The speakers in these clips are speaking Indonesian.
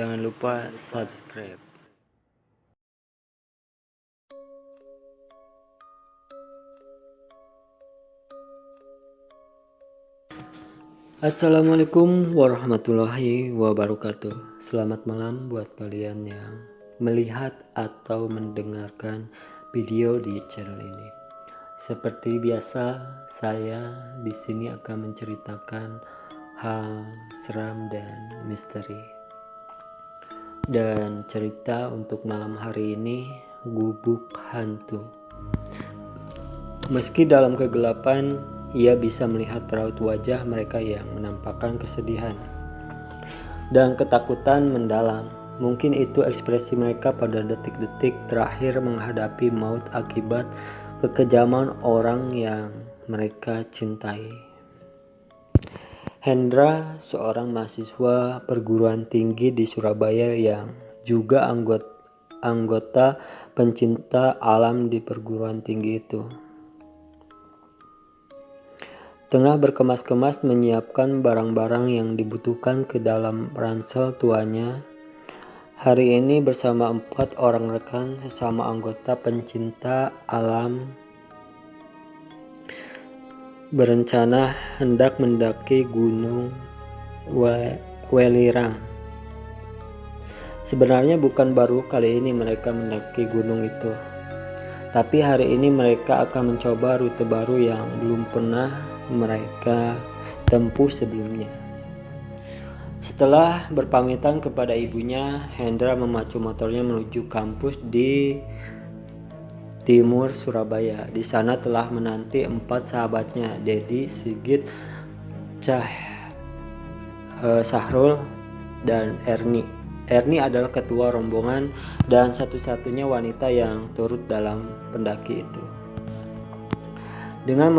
Jangan lupa subscribe. Assalamualaikum warahmatullahi wabarakatuh. Selamat malam buat kalian yang melihat atau mendengarkan video di channel ini. Seperti biasa, saya di sini akan menceritakan hal seram dan misteri. Dan cerita untuk malam hari ini, Gubuk Hantu. Meski dalam kegelapan, ia bisa melihat raut wajah mereka yang menampakkan kesedihan dan ketakutan mendalam. Mungkin itu ekspresi mereka pada detik-detik terakhir menghadapi maut akibat kekejaman orang yang mereka cintai. Hendra, seorang mahasiswa perguruan tinggi di Surabaya yang juga anggota pencinta alam di perguruan tinggi itu, tengah berkemas-kemas menyiapkan barang-barang yang dibutuhkan ke dalam ransel tuanya. Hari ini bersama 4 orang rekan sesama anggota pencinta alam berencana hendak mendaki Gunung Welirang. Sebenarnya bukan baru kali ini mereka mendaki gunung itu, tapi hari ini mereka akan mencoba rute baru yang belum pernah mereka tempuh sebelumnya. Setelah berpamitan kepada ibunya, Hendra memacu motornya menuju kampus di timur Surabaya. Di sana telah menanti 4 sahabatnya, Dedi, Sigit, Sahrul, dan Erni. Erni adalah ketua rombongan dan satu-satunya wanita yang turut dalam pendaki itu. Dengan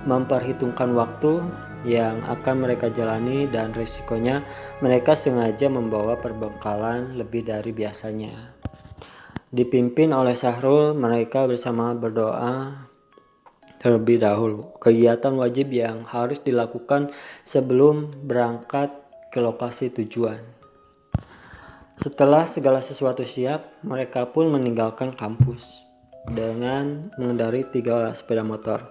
memperhitungkan waktu yang akan mereka jalani dan risikonya, mereka sengaja membawa perbekalan lebih dari biasanya. Dipimpin oleh Sahrul, mereka bersama berdoa terlebih dahulu. Kegiatan wajib yang harus dilakukan sebelum berangkat ke lokasi tujuan. Setelah segala sesuatu siap, mereka pun meninggalkan kampus dengan mengendarai 3 sepeda motor.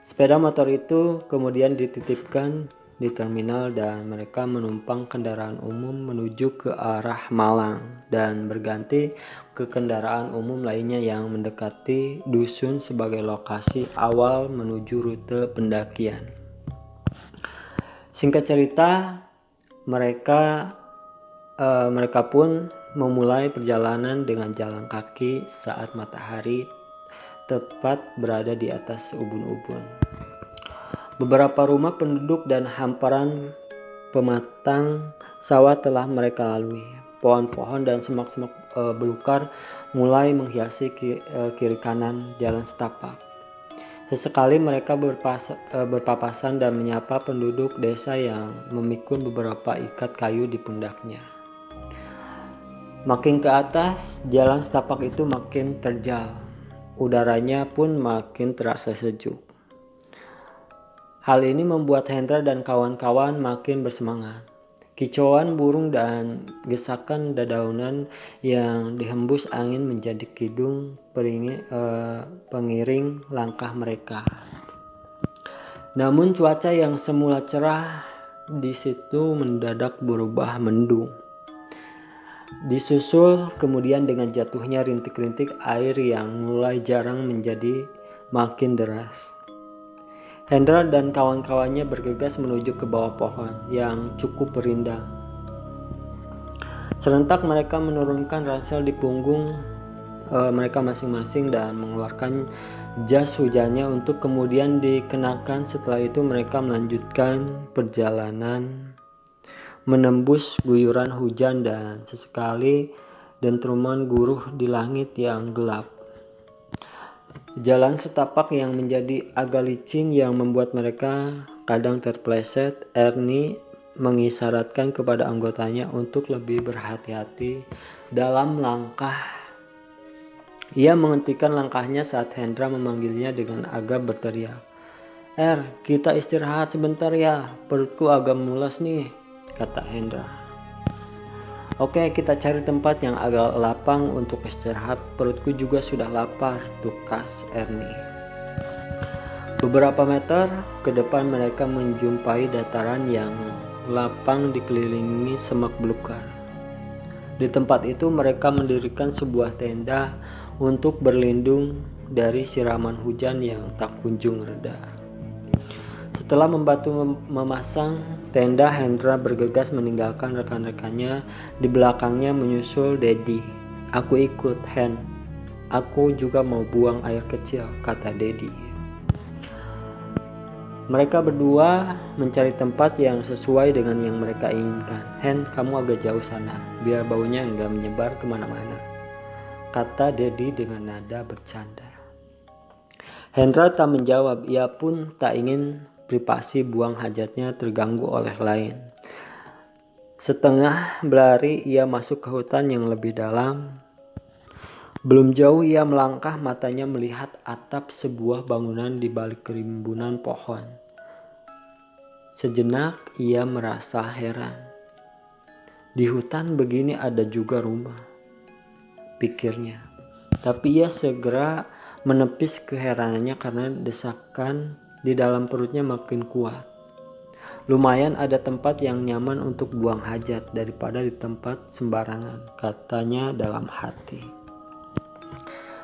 Sepeda motor itu kemudian dititipkan di terminal dan mereka menumpang kendaraan umum menuju ke arah Malang dan berganti ke kendaraan umum lainnya yang mendekati dusun sebagai lokasi awal menuju rute pendakian. Singkat cerita, mereka pun memulai perjalanan dengan jalan kaki saat matahari tepat berada di atas ubun-ubun. Beberapa rumah penduduk dan hamparan pematang sawah telah mereka lalui. Pohon-pohon dan semak-semak belukar mulai menghiasi kiri kanan jalan setapak. Sesekali mereka berpapasan dan menyapa penduduk desa yang memikul beberapa ikat kayu di pundaknya. Makin ke atas, jalan setapak itu makin terjal. Udaranya pun makin terasa sejuk. Hal ini membuat Hendra dan kawan-kawan makin bersemangat. Kicauan burung dan gesakan dedaunan yang dihembus angin menjadi kidung pengiring langkah mereka. Namun cuaca yang semula cerah di situ mendadak berubah mendung. Disusul kemudian dengan jatuhnya rintik-rintik air yang mulai jarang menjadi makin deras. Hendra dan kawan-kawannya bergegas menuju ke bawah pohon yang cukup rindang. Serentak mereka menurunkan ransel di punggung mereka masing-masing dan mengeluarkan jas hujannya untuk kemudian dikenakan. Setelah itu mereka melanjutkan perjalanan menembus guyuran hujan dan sesekali dentuman guruh di langit yang gelap. Jalan setapak yang menjadi agak licin yang membuat mereka kadang terpeleset. Erni mengisyaratkan kepada anggotanya untuk lebih berhati-hati dalam langkah. Ia menghentikan langkahnya saat Hendra memanggilnya dengan agak berteriak, kita istirahat sebentar ya, perutku agak mulas nih," kata Hendra. Oke, kita cari tempat yang agak lapang untuk istirahat. Perutku juga sudah lapar, tukas Ernie. Beberapa meter ke depan mereka menjumpai dataran yang lapang dikelilingi semak belukar. Di tempat itu mereka mendirikan sebuah tenda untuk berlindung dari siraman hujan yang tak kunjung reda. Setelah membantu memasang tenda, Hendra bergegas meninggalkan rekan-rekannya. Di belakangnya menyusul Daddy. Aku ikut, Hen. Aku juga mau buang air kecil, kata Daddy. Mereka berdua mencari tempat yang sesuai dengan yang mereka inginkan. Hen, kamu agak jauh sana, biar baunya enggak menyebar kemana-mana, kata Daddy dengan nada bercanda. Hendra tak menjawab, ia pun tak ingin privasi buang hajatnya terganggu oleh lain. Setengah berlari ia masuk ke hutan yang lebih dalam. Belum jauh ia melangkah, matanya melihat atap sebuah bangunan di balik kerimbunan pohon. Sejenak ia merasa heran. Di hutan begini ada juga rumah, pikirnya. Tapi ia segera menepis keheranannya karena desakan di dalam perutnya makin kuat. Lumayan ada tempat yang nyaman untuk buang hajat daripada di tempat sembarangan, katanya dalam hati.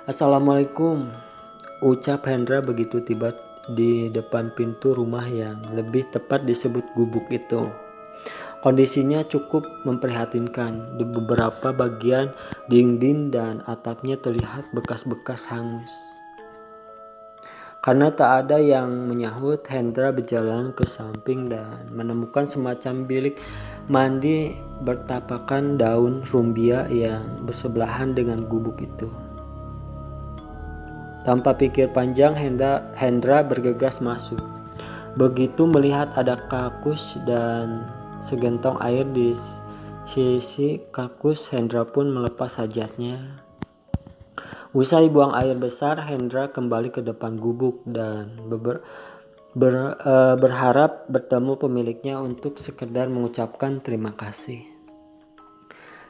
Assalamualaikum, ucap Hendra begitu tiba di depan pintu rumah yang lebih tepat disebut gubuk itu. Kondisinya cukup memprihatinkan. Di beberapa bagian dinding dan atapnya terlihat bekas-bekas hangus. Karena tak ada yang menyahut, Hendra berjalan ke samping dan menemukan semacam bilik mandi bertapakan daun rumbia yang bersebelahan dengan gubuk itu. Tanpa pikir panjang, Hendra bergegas masuk. Begitu melihat ada kakus dan segentong air di sisi kakus, Hendra pun melepas hajatnya. Usai buang air besar, Hendra kembali ke depan gubuk dan berharap bertemu pemiliknya untuk sekedar mengucapkan terima kasih.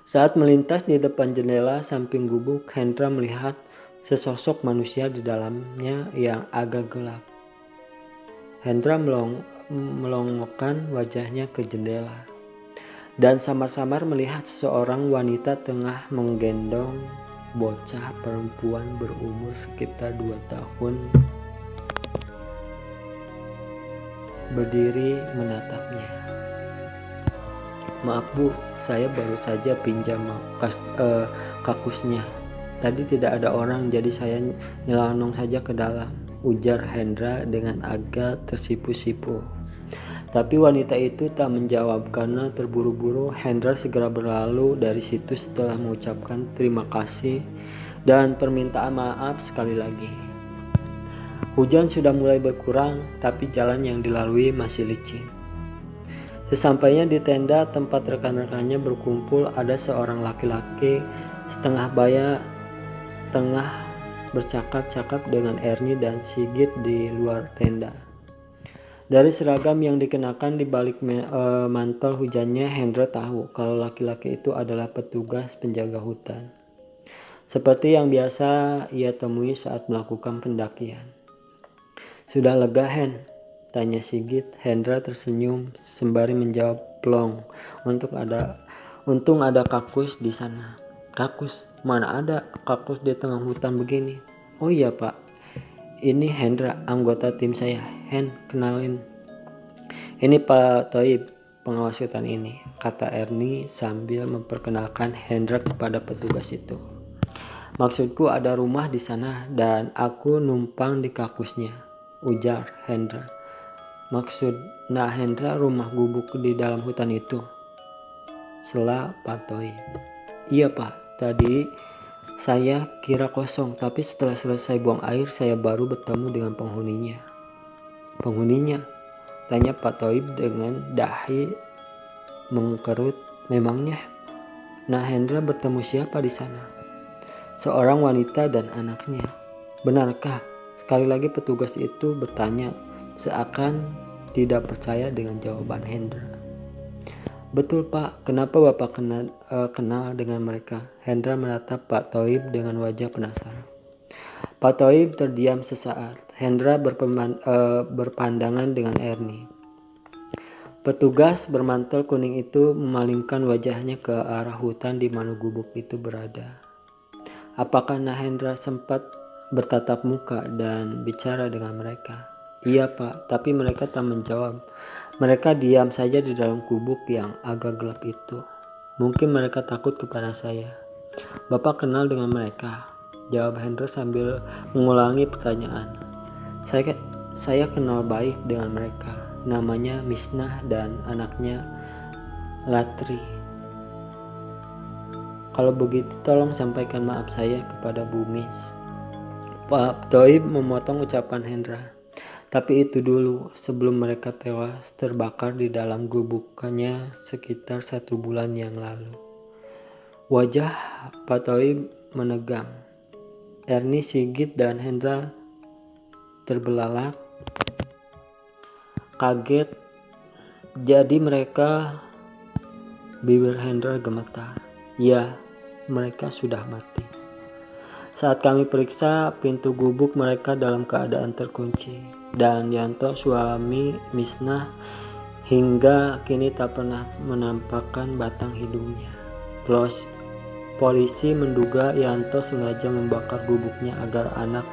Saat melintas di depan jendela samping gubuk, Hendra melihat sesosok manusia di dalamnya yang agak gelap. Hendra melongokkan wajahnya ke jendela dan samar-samar melihat seorang wanita tengah menggendong bocah perempuan berumur sekitar 2 tahun berdiri menatapnya. Maaf Bu, saya baru saja pinjam kakusnya. Tadi tidak ada orang, jadi saya nyelonong saja ke dalam, ujar Hendra dengan agak tersipu-sipu. Tapi wanita itu tak menjawab. Karena terburu-buru, Hendra segera berlalu dari situ setelah mengucapkan terima kasih dan permintaan maaf sekali lagi. Hujan sudah mulai berkurang, tapi jalan yang dilalui masih licin. Sesampainya di tenda tempat rekan-rekannya berkumpul, ada seorang laki-laki setengah baya tengah bercakap-cakap dengan Ernie dan Sigit di luar tenda. Dari seragam yang dikenakan di balik mantel hujannya, Hendra tahu kalau laki-laki itu adalah petugas penjaga hutan. Seperti yang biasa ia temui saat melakukan pendakian. Sudah lega, Hen? Tanya Sigit. Hendra tersenyum sembari menjawab plong. Untung ada kakus di sana. Kakus? Mana ada kakus di tengah hutan begini? Oh iya Pak, ini Hendra, anggota tim saya. Hen, kenalin. Ini Pak Toib, pengawas hutan ini, kata Ernie sambil memperkenalkan Hendra kepada petugas itu. Maksudku ada rumah di sana dan aku numpang di kakusnya, ujar Hendra. Maksudnya Hendra rumah gubuk di dalam hutan itu, sela Pak Toib. Iya Pak, tadi saya kira kosong, tapi setelah selesai buang air saya baru bertemu dengan penghuninya. Penghuninya? Tanya Pak Toib dengan dahi mengkerut. Memangnya? Nah, Hendra bertemu siapa di sana? Seorang wanita dan anaknya. Benarkah? Sekali lagi petugas itu bertanya, seakan tidak percaya dengan jawaban Hendra. Betul Pak, kenapa Bapak kenal dengan mereka? Hendra menatap Pak Toib dengan wajah penasaran. Pak Toib terdiam sesaat. Hendra berpandangan dengan Ernie. Petugas bermantel kuning itu memalingkan wajahnya ke arah hutan di mana gubuk itu berada. Apakah Nahendra sempat bertatap muka dan bicara dengan mereka? Iya Pak, tapi mereka tak menjawab. Mereka diam saja di dalam gubuk yang agak gelap itu. Mungkin mereka takut kepada saya. Bapak kenal dengan mereka? Jawab Hendra sambil mengulangi pertanyaan. Saya kenal baik dengan mereka. Namanya Misnah dan anaknya Latri. Kalau begitu tolong sampaikan maaf saya kepada Bu Mis. Pak Toib memotong ucapan Hendra. Tapi itu dulu, sebelum mereka tewas terbakar di dalam gubukannya sekitar 1 bulan yang lalu. Wajah Pak Toib menegang. Ernie, Sigit, dan Hendra terbelalak, kaget. Jadi mereka, bibir Hendra gemetar. Ya, mereka sudah mati. Saat kami periksa, pintu gubuk mereka dalam keadaan terkunci. Dan Yanto, suami Misnah, hingga kini tak pernah menampakkan batang hidungnya. Polisi menduga Yanto sengaja membakar gubuknya agar anak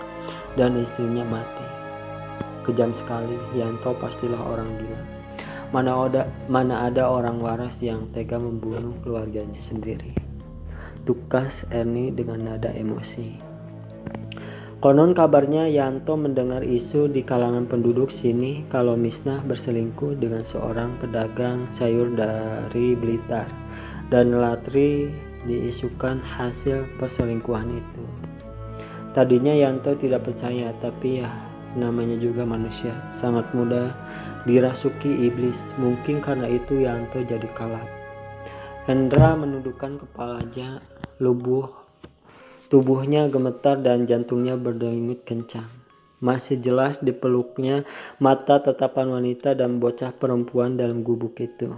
dan istrinya mati. Kejam sekali, Yanto pastilah orang gila. Mana ada orang waras yang tega membunuh keluarganya sendiri. Tukas Ernie dengan nada emosi. Konon kabarnya Yanto mendengar isu di kalangan penduduk sini kalau Misnah berselingkuh dengan seorang pedagang sayur dari Blitar, dan Latri diisukan hasil perselingkuhan itu. Tadinya Yanto tidak percaya, tapi ya namanya juga manusia, sangat mudah dirasuki iblis. Mungkin karena itu Yanto jadi kalap. Hendra menundukkan kepalanya, tubuhnya gemetar dan jantungnya berdenyut kencang. Masih jelas dipeluknya mata tatapan wanita dan bocah perempuan dalam gubuk itu.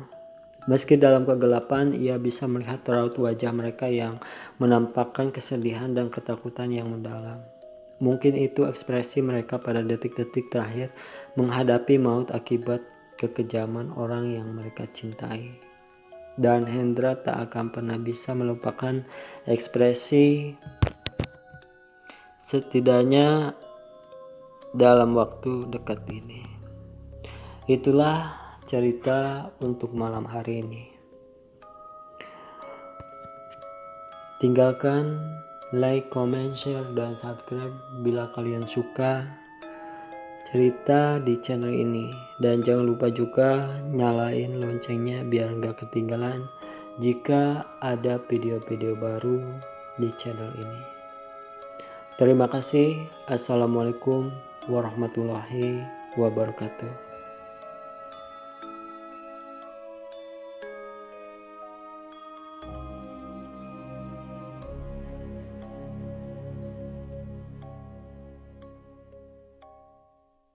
Meski dalam kegelapan, ia bisa melihat raut wajah mereka yang menampakkan kesedihan dan ketakutan yang mendalam. Mungkin itu ekspresi mereka pada detik-detik terakhir menghadapi maut akibat kekejaman orang yang mereka cintai. Dan Hendra tak akan pernah bisa melupakan ekspresi, setidaknya dalam waktu dekat ini. Itulah cerita untuk malam hari ini. Tinggalkan like, comment, share, dan subscribe bila kalian suka cerita di channel ini. Dan jangan lupa juga nyalain loncengnya biar nggak ketinggalan jika ada video-video baru di channel ini. Terima kasih. Assalamualaikum warahmatullahi wabarakatuh.